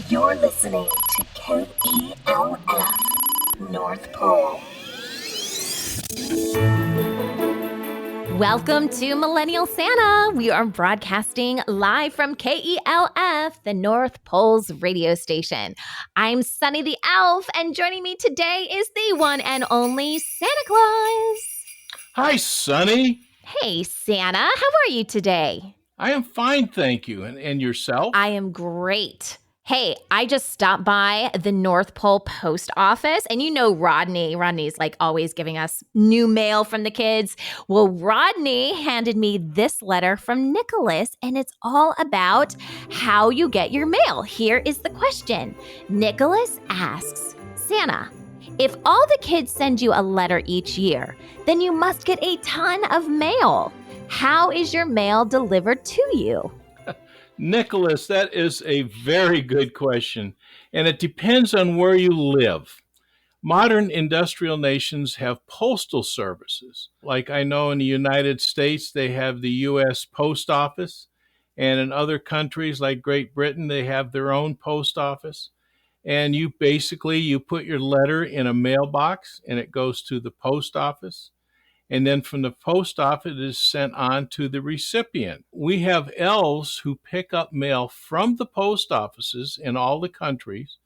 You're listening to KELF North Pole. Welcome to Millennial Santa. We are broadcasting live from KELF, the North Pole's radio station. I'm Sunny the Elf, and joining me today is the one and only Santa Claus. Hi, Sunny. Hey, Santa. How are you today? I am fine, thank you. And yourself? I am great. Hey, I just stopped by the North Pole post office, and you know Rodney's like always giving us new mail from the kids. Well, Rodney handed me this letter from Nicholas, and it's all about how you get your mail. Here is the question. Nicholas asks, Santa, if all the kids send you a letter each year, then you must get a ton of mail. How is your mail delivered to you? Nicholas, that is a very good question, and it depends on where you live. Modern industrial nations have postal services. Like I know in the United States, they have the U.S. Post Office, and in other countries like Great Britain, they have their own post office. And you put your letter in a mailbox, and it goes to the post office. And then from the post office, it is sent on to the recipient. We have elves who pick up mail from the post offices in all the countries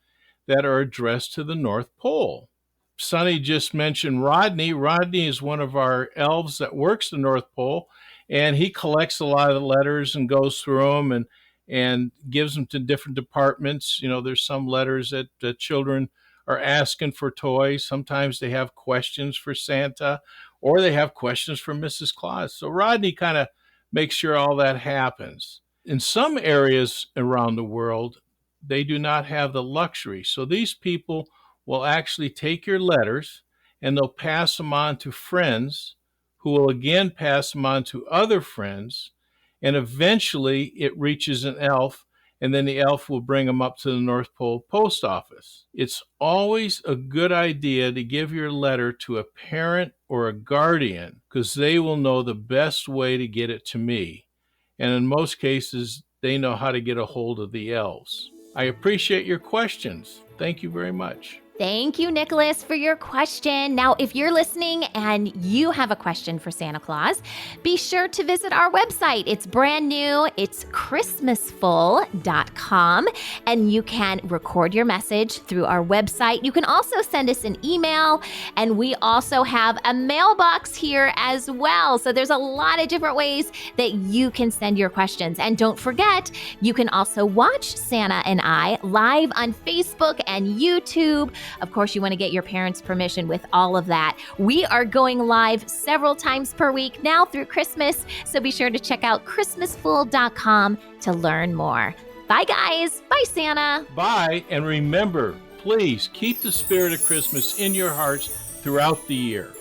that are addressed to the North Pole. Sonny just mentioned Rodney. Rodney is one of our elves that works the North Pole, and he collects a lot of letters and goes through them and gives them to different departments. You know, there's some letters that the children are asking for toys. Sometimes they have questions for Santa, or they have questions for Mrs. Claus. So Rodney kind of makes sure all that happens. In some areas around the world, they do not have the luxury. So these people will actually take your letters and they'll pass them on to friends who will again pass them on to other friends. And eventually it reaches an elf, and then the elf will bring them up to the North Pole post office. It's always a good idea to give your letter to a parent or a guardian because they will know the best way to get it to me. And in most cases, they know how to get a hold of the elves. I appreciate your questions. Thank you very much. Thank you, Nicholas, for your question. Now, if you're listening and you have a question for Santa Claus, be sure to visit our website. It's brand new. It's Christmasful.com, and you can record your message through our website. You can also send us an email, and we also have a mailbox here as well. So there's a lot of different ways that you can send your questions. And don't forget, you can also watch Santa and I live on Facebook and YouTube. Of course, you want to get your parents' permission with all of that. We are going live several times per week now through Christmas, so be sure to check out Christmasful.com to learn more. Bye, guys. Bye, Santa. Bye, and remember, please keep the spirit of Christmas in your hearts throughout the year.